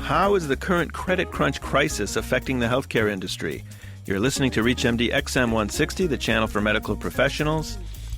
How is the current credit crunch crisis affecting the healthcare industry? You're listening to ReachMD XM160, the channel for medical professionals.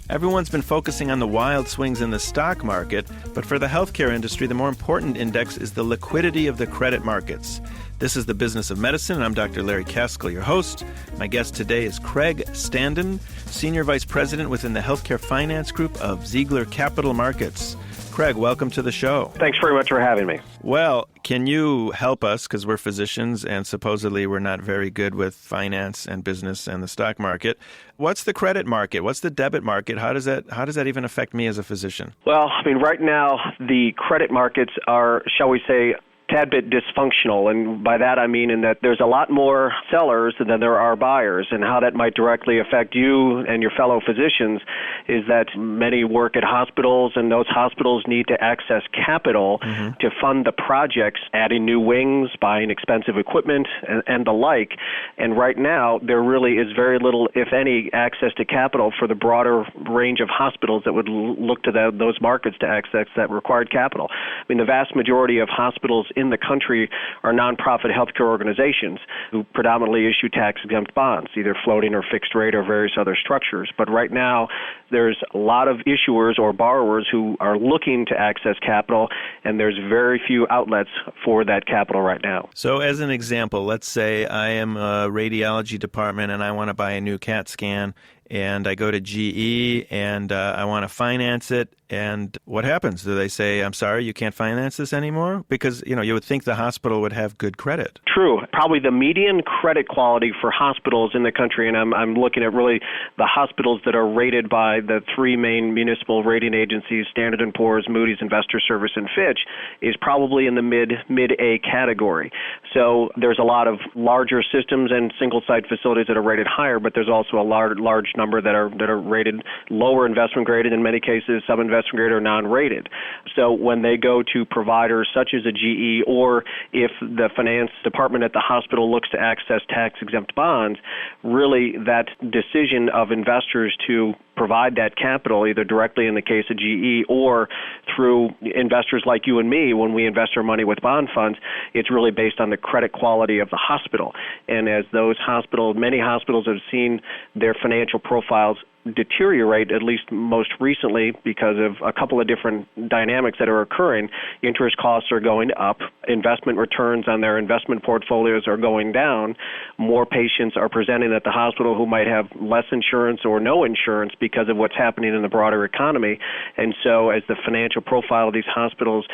Everyone's been focusing on the wild swings in the stock market, but for the healthcare industry, the more important index is the liquidity of the credit markets. This is The Business of Medicine, and I'm Dr. Larry Kaskel, your host. My guest today is Craig Standen, Senior Vice President within the Healthcare Finance Group of Ziegler Capital Markets. Craig, welcome to the show. Thanks very much for having me. Well, can you help us, because we're physicians and supposedly we're not very good with finance and business and the stock market. What's the credit market? What's the debit market? How does that even affect me as a physician? Well, right now the credit markets are, shall we say, tad bit dysfunctional, and by that I mean in that there's a lot more sellers than there are buyers, and how that might directly affect you and your fellow physicians is that many work at hospitals, and those hospitals need to access capital to fund the projects, adding new wings, buying expensive equipment, and the like. And right now, there really is very little, if any, access to capital for the broader range of hospitals that would look to those markets to access that required capital. The vast majority of hospitals in the country are nonprofit healthcare organizations who predominantly issue tax-exempt bonds, either floating or fixed rate or various other structures. But right now, there's a lot of issuers or borrowers who are looking to access capital, and there's very few outlets for that capital right now. So as an example, let's say I am a radiology department and I want to buy a new CAT scan, and I go to GE and I want to finance it. And what happens? Do they say, I'm sorry, you can't finance this anymore? Because, you would think the hospital would have good credit. True. Probably the median credit quality for hospitals in the country, and I'm looking at really the hospitals that are rated by the three main municipal rating agencies, Standard & Poor's, Moody's, Investor Service, and Fitch, is probably in the mid-A category. So there's a lot of larger systems and single-site facilities that are rated higher, but there's also a large number that are rated lower investment grade, and in many cases sub-investment grade or non-rated. So when they go to providers such as a GE, or if the finance department at the hospital looks to access tax-exempt bonds, really that decision of investors to provide that capital, either directly in the case of GE or through investors like you and me when we invest our money with bond funds, it's really based on the credit quality of the hospital. And as many hospitals have seen their financial profiles deteriorate, at least most recently, because of a couple of different dynamics that are occurring. Interest costs are going up. Investment returns on their investment portfolios are going down. More patients are presenting at the hospital who might have less insurance or no insurance because of what's happening in the broader economy. And so as the financial profile of these hospitals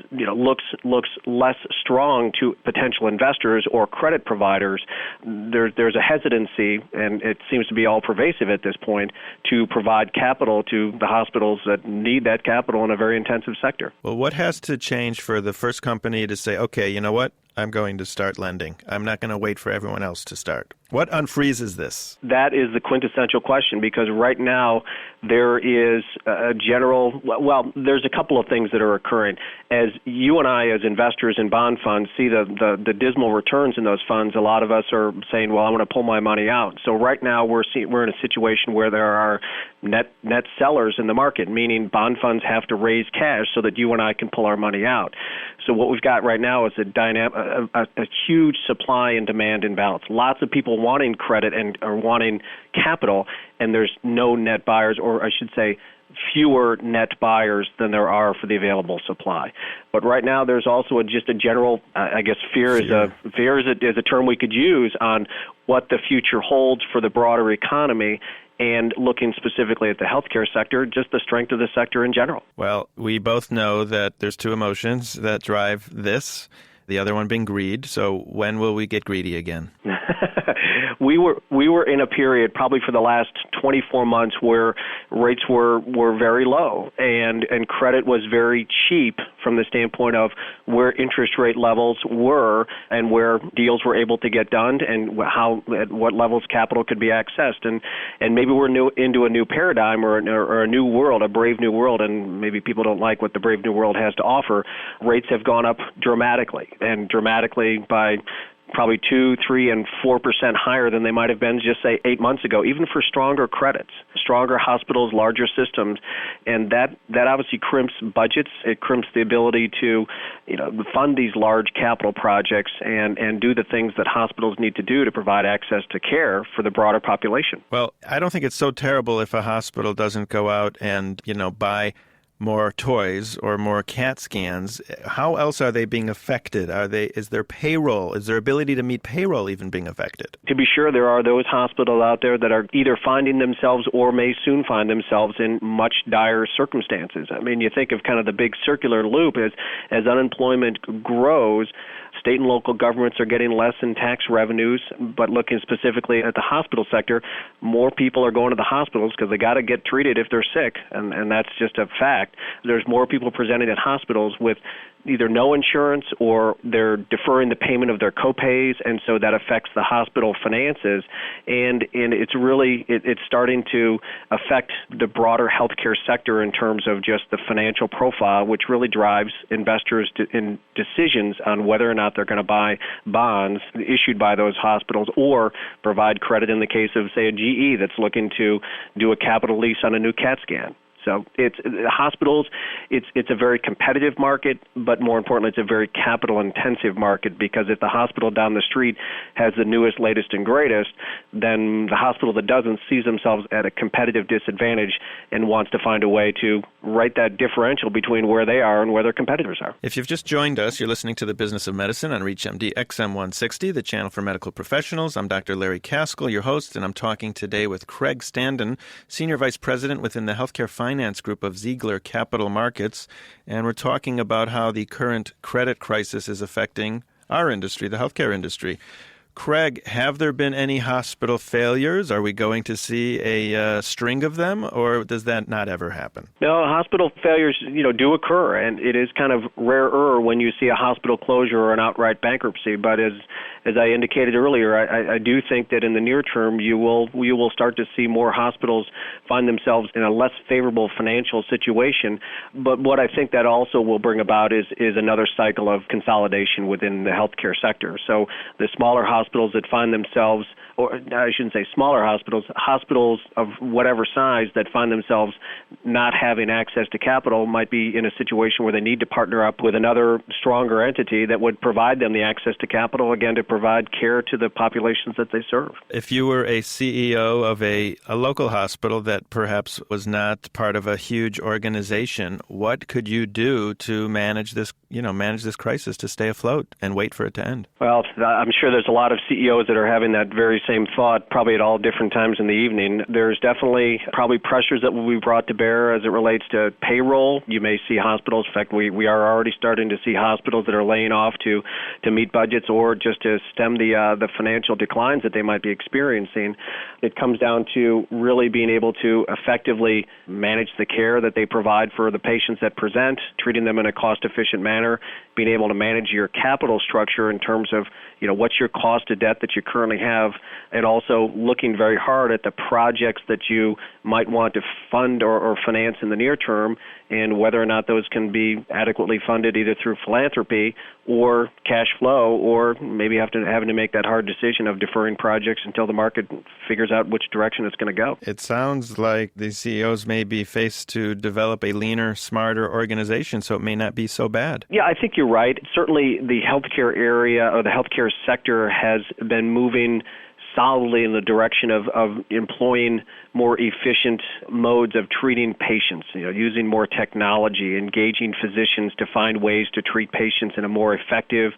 looks less strong to potential investors or credit providers, there's a hesitancy, and it seems to be all pervasive at this point, to provide capital to the hospitals that need that capital in a very intensive sector. Well, what has to change for the first company to say, okay, you know what? I'm going to start lending. I'm not going to wait for everyone else to start. What unfreezes this? That is the quintessential question, because right now there is a there's a couple of things that are occurring. As you and I, as investors in bond funds, see the dismal returns in those funds, a lot of us are saying, well, I want to pull my money out. So right now we're in a situation where there are net sellers in the market, meaning bond funds have to raise cash so that you and I can pull our money out. So what we've got right now is a huge supply and demand imbalance. Lots of people wanting credit and are wanting capital, and there's no net buyers, or I should say fewer net buyers than there are for the available supply. But right now there's also just a general, fear is a term we could use on what the future holds for the broader economy, and looking specifically at the healthcare sector, just the strength of the sector in general. Well, we both know that there's two emotions that drive this, the other one being greed. So when will we get greedy again? We were in a period probably for the last 24 months where rates were very low and credit was very cheap from the standpoint of where interest rate levels were and where deals were able to get done and at what levels capital could be accessed. And maybe we're into a new paradigm or a new world, a brave new world, and maybe people don't like what the brave new world has to offer. Rates have gone up dramatically, and dramatically by probably 2, 3, and 4% higher than they might have been just, say, 8 months ago, even for stronger credits, stronger hospitals, larger systems. And that obviously crimps budgets. It crimps the ability to fund these large capital projects and do the things that hospitals need to do to provide access to care for the broader population. Well, I don't think it's so terrible if a hospital doesn't go out and, buy more toys or more CAT scans. How else are they being affected? Is their payroll, is their ability to meet payroll even being affected? To be sure, there are those hospitals out there that are either finding themselves or may soon find themselves in much dire circumstances. I mean, you think of kind of the big circular loop as unemployment grows. State and local governments are getting less in tax revenues, but looking specifically at the hospital sector, more people are going to the hospitals because they got to get treated if they're sick, and that's just a fact. There's more people presenting at hospitals with either no insurance or they're deferring the payment of their copays, and so that affects the hospital finances. And it's really it's starting to affect the broader healthcare sector in terms of just the financial profile, which really drives investors in decisions on whether or not they're going to buy bonds issued by those hospitals or provide credit in the case of, say, a GE that's looking to do a capital lease on a new CAT scan. So it's hospitals. It's a very competitive market, but more importantly, it's a very capital-intensive market because if the hospital down the street has the newest, latest, and greatest, then the hospital that doesn't sees themselves at a competitive disadvantage and wants to find a way to right that differential between where they are and where their competitors are. If you've just joined us, you're listening to The Business of Medicine on ReachMD XM160, the channel for medical professionals. I'm Dr. Larry Kaskel, your host, and I'm talking today with Craig Standen, Senior Vice President within the Healthcare Finance Group of Ziegler Capital Markets, and we're talking about how the current credit crisis is affecting our industry, the healthcare industry. Craig, have there been any hospital failures? Are we going to see a string of them, or does that not ever happen? No, hospital failures, do occur, and it is kind of rarer when you see a hospital closure or an outright bankruptcy. But as I indicated earlier, I do think that in the near term you will start to see more hospitals find themselves in a less favorable financial situation. But what I think that also will bring about is another cycle of consolidation within the healthcare sector. So the smaller hospitals that find themselves, or I shouldn't say smaller hospitals of whatever size that find themselves not having access to capital might be in a situation where they need to partner up with another stronger entity that would provide them the access to capital, again, to provide care to the populations that they serve. If you were a CEO of a local hospital that perhaps was not part of a huge organization, what could you do to manage this crisis, to stay afloat and wait for it to end? Well, I'm sure there's a lot of CEOs that are having that very same thought, probably at all different times in the evening. There's definitely probably pressures that will be brought to bear as it relates to payroll. You may see hospitals, in fact, we are already starting to see hospitals that are laying off to meet budgets or just to stem the financial declines that they might be experiencing. It comes down to really being able to effectively manage the care that they provide for the patients that present, treating them in a cost-efficient manner, being able to manage your capital structure in terms of, what's your cost of debt that you currently have, and also looking very hard at the projects that you might want to fund or finance in the near term, and whether or not those can be adequately funded either through philanthropy or cash flow, or maybe having to make that hard decision of deferring projects until the market figures out which direction it's going to go. It sounds like the CEOs may be faced to develop a leaner, smarter organization, so it may not be so bad. Yeah, I think you're right. Certainly the healthcare area or the healthcare sector has been moving solidly in the direction of employing more efficient modes of treating patients, using more technology, engaging physicians to find ways to treat patients in a more effective,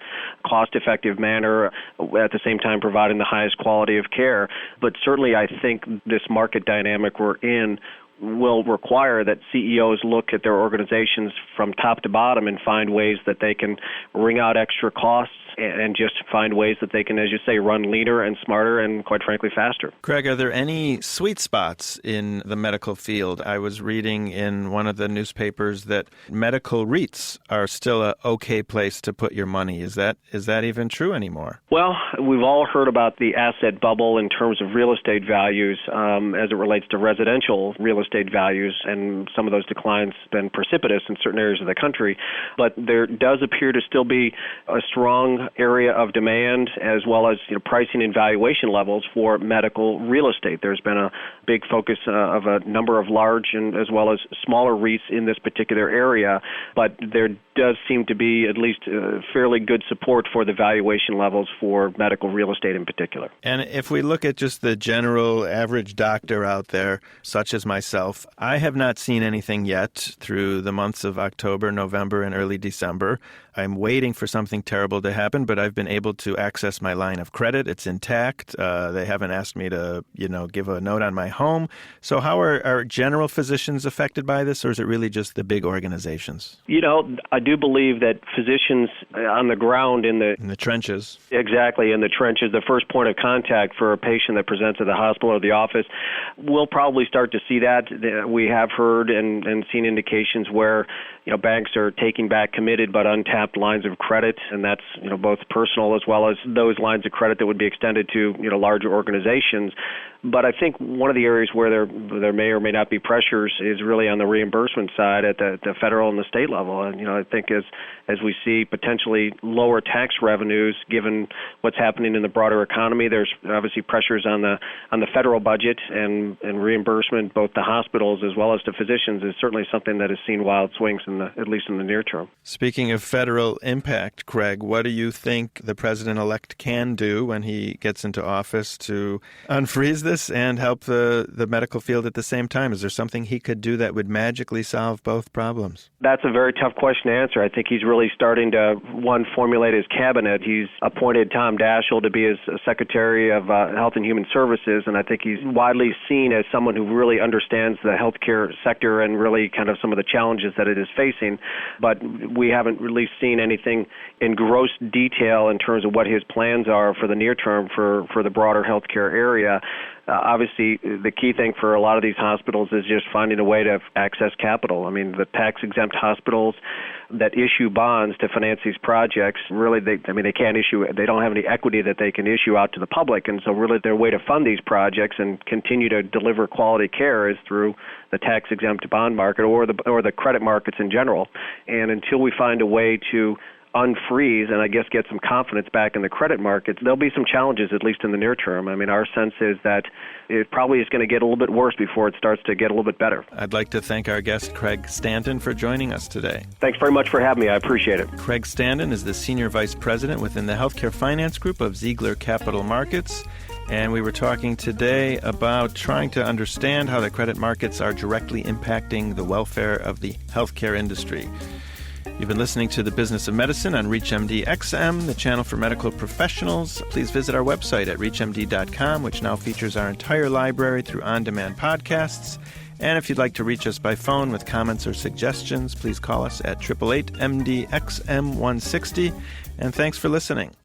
cost-effective manner, at the same time providing the highest quality of care. But certainly I think this market dynamic we're in will require that CEOs look at their organizations from top to bottom and find ways that they can wring out extra costs and just find ways that they can, as you say, run leaner and smarter and, quite frankly, faster. Craig, are there any sweet spots in the medical field? I was reading in one of the newspapers that medical REITs are still an okay place to put your money. Is that even true anymore? Well, we've all heard about the asset bubble in terms of real estate values as it relates to residential real estate values, and some of those declines have been precipitous in certain areas of the country. But there does appear to still be a strong strong area of demand as well as pricing and valuation levels for medical real estate. There's been a big focus of a number of large and as well as smaller REITs in this particular area, but there does seem to be at least fairly good support for the valuation levels for medical real estate in particular. And if we look at just the general average doctor out there, such as myself, I have not seen anything yet through the months of October, November, and early December. I'm waiting for something terrible to happen, but I've been able to access my line of credit. It's intact. They haven't asked me to, give a note on my home. So how are general physicians affected by this, or is it really just the big organizations? I do believe that physicians on the ground in the trenches. Exactly, in the trenches, the first point of contact for a patient that presents at the hospital or the office, we'll probably start to see that. We have heard and seen indications where banks are taking back committed but untapped lines of credit, and that's both personal as well as those lines of credit that would be extended to larger organizations. But I think one of the areas where there may or may not be pressures is really on the reimbursement side at the federal and the state level. And I think as we see potentially lower tax revenues given what's happening in the broader economy, there's obviously pressures on the federal budget and reimbursement, both to hospitals as well as to physicians, is certainly something that has seen wild swings at least in the near term. Speaking of federal impact, Craig, what do you think the president-elect can do when he gets into office to unfreeze this and help the medical field at the same time? Is there something he could do that would magically solve both problems? That's a very tough question to answer. I think he's really starting to, formulate his cabinet. He's appointed Tom Daschle to be his Secretary of Health and Human Services, and I think he's widely seen as someone who really understands the healthcare sector and really kind of some of the challenges that it is facing. But we haven't really seen anything in gross detail in terms of what his plans are for the near term for the broader healthcare area. Obviously, the key thing for a lot of these hospitals is just finding a way to access capital. I mean, the tax-exempt hospitals that issue bonds to finance these projects, really, they don't have any equity that they can issue out to the public, and so really their way to fund these projects and continue to deliver quality care is through the tax-exempt bond market or the credit markets in general. And until we find a way to unfreeze and I guess get some confidence back in the credit markets, there'll be some challenges, at least in the near term. I mean, our sense is that it probably is going to get a little bit worse before it starts to get a little bit better. I'd like to thank our guest, Craig Standen, for joining us today. Thanks very much for having me. I appreciate it. Craig Standen is the Senior Vice President within the Healthcare Finance Group of Ziegler Capital Markets. And we were talking today about trying to understand how the credit markets are directly impacting the welfare of the healthcare industry. You've been listening to The Business of Medicine on ReachMD XM, the channel for medical professionals. Please visit our website at reachmd.com, which now features our entire library through on-demand podcasts. And if you'd like to reach us by phone with comments or suggestions, please call us at 888-MD-XM160. And thanks for listening.